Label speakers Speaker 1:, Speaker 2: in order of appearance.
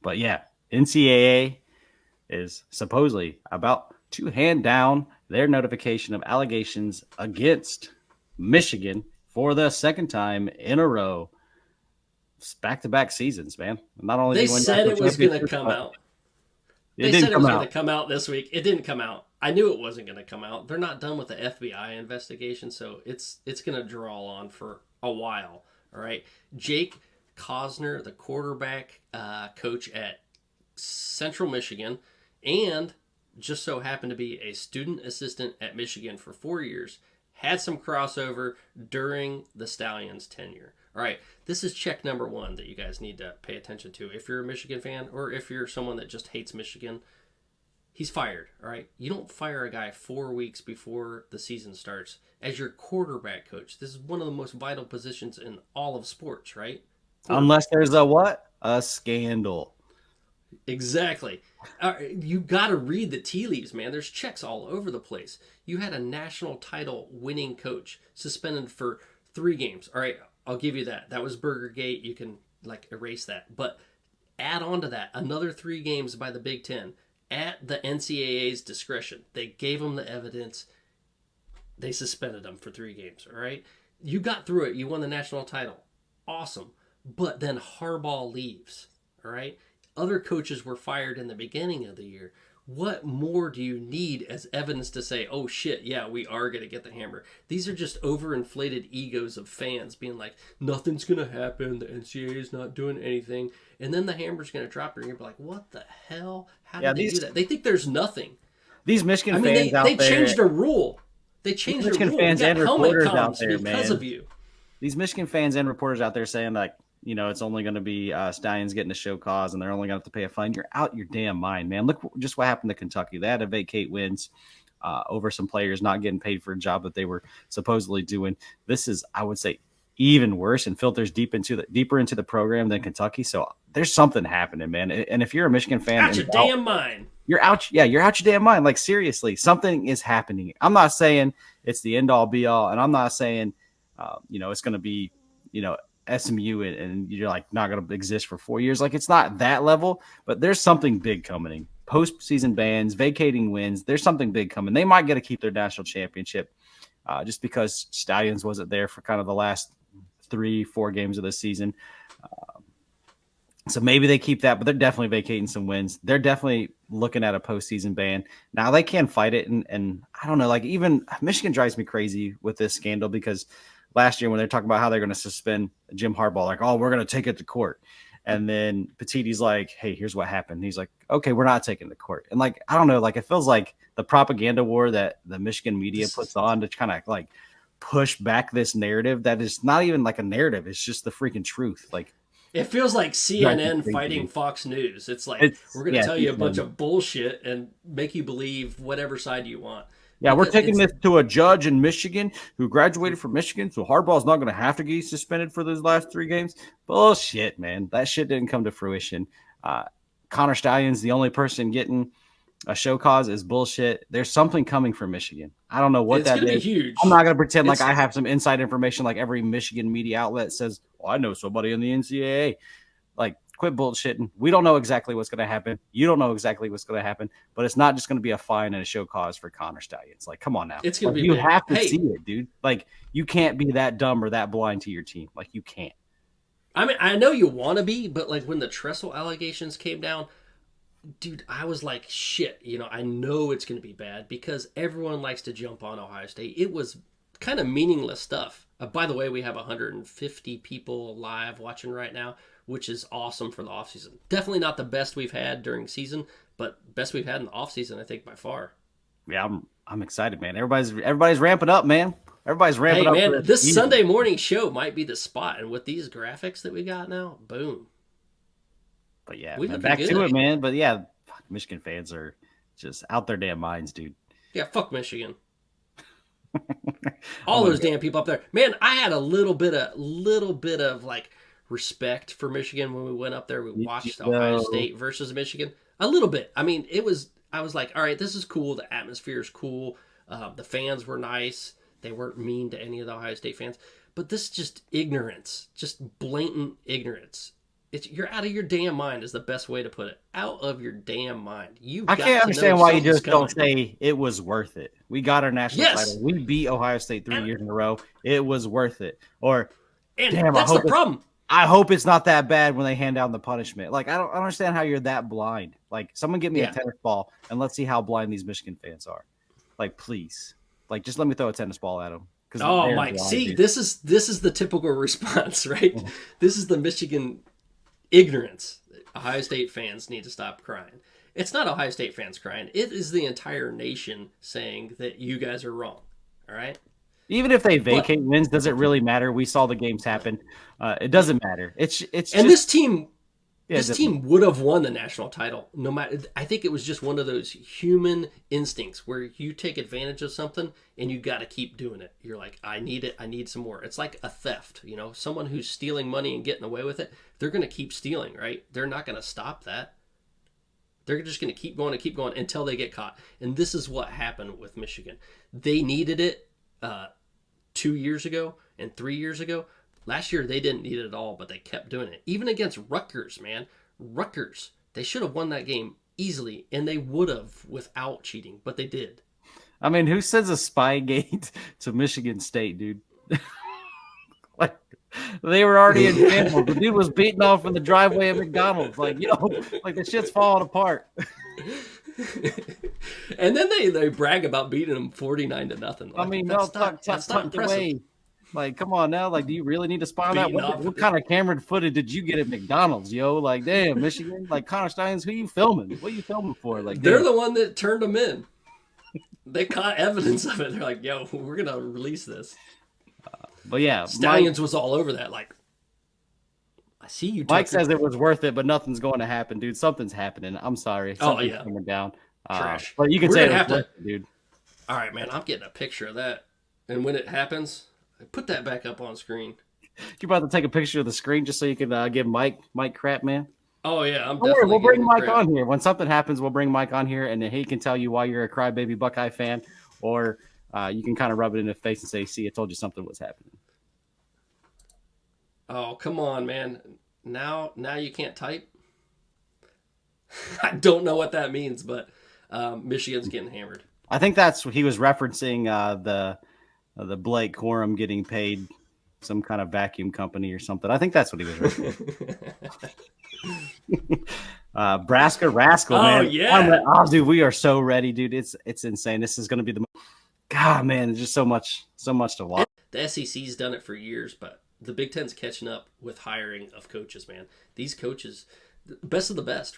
Speaker 1: But yeah, NCAA is supposedly about to hand down their notification of allegations against Michigan for the second time in a row. It's back-to-back seasons, man. Not only do
Speaker 2: They
Speaker 1: you win
Speaker 2: said
Speaker 1: national
Speaker 2: it was going to
Speaker 1: championships,
Speaker 2: come
Speaker 1: but
Speaker 2: out.
Speaker 1: it
Speaker 2: They said
Speaker 1: didn't
Speaker 2: it
Speaker 1: come
Speaker 2: was going to
Speaker 1: out.
Speaker 2: come out this week. It didn't come out. I knew it wasn't going to come out. They're not done with the FBI investigation, so it's going to draw on for a while. All right. Jake Cosner, the quarterback coach at Central Michigan, and just so happened to be a student assistant at Michigan for 4 years, had some crossover during the Stallions' tenure. All right, this is check number one that you guys need to pay attention to. If you're a Michigan fan or if you're someone that just hates Michigan, he's fired. All right, you don't fire a guy 4 weeks before the season starts as your quarterback coach. This is one of the most vital positions in all of sports, right?
Speaker 1: Unless there's a what? A scandal.
Speaker 2: Exactly. You got to read the tea leaves, man. There's checks all over the place. You had a national title winning coach suspended for 3 games. All right, I'll give you that. That was Burger Gate. You can erase that. But add on to that another 3 games by the Big Ten at the NCAA's discretion. They gave them the evidence. They suspended them for 3 games. All right, you got through it. You won the national title. Awesome. But then Harbaugh leaves. All right. Other coaches were fired in the beginning of the year. What more do you need as evidence to say, oh shit, yeah, we are going to get the hammer? These are just overinflated egos of fans being like, nothing's going to happen. The NCAA is not doing anything. And then the hammer's going to drop, and you're like, what the hell? How did they do that? They think there's nothing.
Speaker 1: These Michigan fans out
Speaker 2: they
Speaker 1: there.
Speaker 2: They changed a rule. They changed a rule.
Speaker 1: Fans
Speaker 2: we got
Speaker 1: and
Speaker 2: helmet
Speaker 1: reporters
Speaker 2: comms
Speaker 1: out there,
Speaker 2: because
Speaker 1: man.
Speaker 2: of you.
Speaker 1: These Michigan fans and reporters out there saying it's only going to be Stallions getting a show cause and they're only going to have to pay a fine. You're out your damn mind, man. Look just what happened to Kentucky. They had to vacate wins over some players not getting paid for a job that they were supposedly doing. This is, I would say, even worse and filters deeper into the program than Kentucky. So there's something happening, man. And if you're a Michigan fan,
Speaker 2: out your damn mind.
Speaker 1: You're out. Yeah, you're out your damn mind. Like, seriously, something is happening. I'm not saying it's the end all be all, and I'm not saying it's going to be SMU and you're like not going to exist for 4 years. Like, it's not that level, but there's something big coming. Postseason bans, vacating wins. There's something big coming. They might get to keep their national championship just because Stallions wasn't there for kind of the last 3-4 games of the season. So maybe they keep that, but they're definitely vacating some wins. They're definitely looking at a postseason ban. Now they can fight it. And I don't know, like even Michigan drives me crazy with this scandal because last year when they're talking about how they're going to suspend Jim Harbaugh, like, oh, we're going to take it to court. And then Petitti's like, hey, here's what happened. He's like, okay, we're not taking it to court. And like, I don't know, like it feels like the propaganda war that the Michigan media puts on to kind of like push back this narrative that is not even like a narrative. It's just the freaking truth. Like,
Speaker 2: it feels like CNN fighting Fox News. It's like, we're going to tell you a bunch of bullshit and make you believe whatever side you want.
Speaker 1: Yeah, we're taking this to a judge in Michigan who graduated from Michigan, so Harbaugh's not going to have to get suspended for those last 3 games. Bullshit, man. That shit didn't come to fruition. Connor Stalions, the only person getting a show cause, is bullshit. There's something coming for Michigan. I don't know what that is. It's going to be huge. I'm not going to pretend like I have some inside information like every Michigan media outlet says, oh, I know somebody in the NCAA. Like, quit bullshitting. We don't know exactly what's going to happen. You don't know exactly what's going to happen, but it's not just going to be a fine and a show cause for Connor Stalions. Like, come on now.
Speaker 2: It's going to be
Speaker 1: you have to see it, dude. Like, you can't be that dumb or that blind to your team. Like, you can't.
Speaker 2: I mean, I know you want to be, but like when the Tressel allegations came down, dude, I was like, shit, I know it's going to be bad because everyone likes to jump on Ohio State. It was kind of meaningless stuff. By the way, we have 150 people live watching right now, which is awesome for the offseason. Definitely not the best we've had during season, but best we've had in the offseason, I think, by far.
Speaker 1: Yeah, I'm excited, man. Everybody's ramping up, man. Everybody's ramping up.
Speaker 2: Hey, man, this Sunday morning show might be the spot, and with these graphics that we got now, boom.
Speaker 1: But yeah, man, back to it, man. But yeah, Michigan fans are just out their damn minds, dude.
Speaker 2: Yeah, fuck Michigan. All those damn people up there. Man, I had a little bit of like respect for Michigan when we went up there. We watched Ohio State versus Michigan. A little bit. I mean, I was like, all right, this is cool. The atmosphere is cool. The fans were nice. They weren't mean to any of the Ohio State fans. But this is just ignorance, just blatant ignorance. You're out of your damn mind is the best way to put it. Out of your damn mind. You
Speaker 1: I
Speaker 2: got
Speaker 1: can't
Speaker 2: to know
Speaker 1: understand why you
Speaker 2: something's
Speaker 1: just don't
Speaker 2: coming.
Speaker 1: say it was worth it. We got our national
Speaker 2: Yes,
Speaker 1: title. We beat Ohio State 3 years
Speaker 2: and
Speaker 1: in a row. It was worth it. Or damn,
Speaker 2: that's the problem.
Speaker 1: I hope it's not that bad when they hand down the punishment. Like I don't understand how you're that blind. Like someone get me a
Speaker 2: Yeah.
Speaker 1: tennis ball and let's see how blind these Michigan fans are. Like please, like just let me throw a tennis ball at them because
Speaker 2: Oh,
Speaker 1: they're
Speaker 2: Mike,
Speaker 1: blind,
Speaker 2: see,
Speaker 1: dude.
Speaker 2: this is the typical response, right? This is the Michigan ignorance. Ohio State fans need to stop crying. It's not Ohio State fans crying. It is the entire nation saying that you guys are wrong. All right?
Speaker 1: Even if they
Speaker 2: But
Speaker 1: vacate wins, does it really matter? We saw the games happen. It
Speaker 2: yeah.
Speaker 1: doesn't matter. It's
Speaker 2: And
Speaker 1: just yeah,
Speaker 2: this team would have won the national title no matter. I think it was just one of those human instincts where you take advantage of something and you got to keep doing it. You're like, I need it. I need some more. It's like a theft, someone who's stealing money and getting away with it. They're going to keep stealing, right? They're not going to stop that. They're just going to keep going and keep going until they get caught. And this is what happened with Michigan. They needed it 2 years ago and 3 years ago. Last year, they didn't need it at all, but they kept doing it. Even against Rutgers, man. Rutgers, they should have won that game easily, and they would have without cheating, but they did.
Speaker 1: I mean, who sends a spy gate to Michigan State, dude? Like they were already in shambles. The dude was beaten off in the driveway at McDonald's. Like, like the shit's falling apart.
Speaker 2: And then they brag about beating them 49-0. Like,
Speaker 1: I mean,
Speaker 2: that's
Speaker 1: no,
Speaker 2: not impressive.
Speaker 1: away. Like, come on now. Like, do you really need to spy on that?
Speaker 2: Beating off.
Speaker 1: What kind of camera footage did you get at McDonald's, yo? Like, damn, Michigan. Like, Connor Steins, who you filming? What are you filming for? Like,
Speaker 2: They're
Speaker 1: damn.
Speaker 2: the one that turned them in. They caught evidence of it. They're like, yo, we're going to release this.
Speaker 1: But yeah,
Speaker 2: Stallions was all over that. Like, I see you.
Speaker 1: Mike says it was worth it, but nothing's going to happen, dude. Something's happening. I'm sorry. Something's coming down.
Speaker 2: Trash.
Speaker 1: But you can say it was dude.
Speaker 2: All right, man. I'm getting a picture of that. And when it happens, put that back up on screen.
Speaker 1: You about to take a picture of the screen just so you can give Mike crap, man?
Speaker 2: Oh, yeah.
Speaker 1: Don't worry, we'll bring Mike on here. When something happens, we'll bring Mike on here, and then he can tell you why you're a crybaby Buckeye fan, or you can kind of rub it in the face and say, see, I told you something was happening.
Speaker 2: Oh, come on, man. Now you can't type? I don't know what that means, but Michigan's getting hammered.
Speaker 1: I think that's what he was referencing, the Blake Corum getting paid some kind of vacuum company or something. I think that's what he was referencing. Braska Rascal, man.
Speaker 2: Oh, yeah.
Speaker 1: Dude, we are so ready, dude. It's insane. This is going to be God, man, there's just so much to watch.
Speaker 2: The SEC's done it for years, but the Big Ten's catching up with hiring of coaches, man. These coaches, best of the best.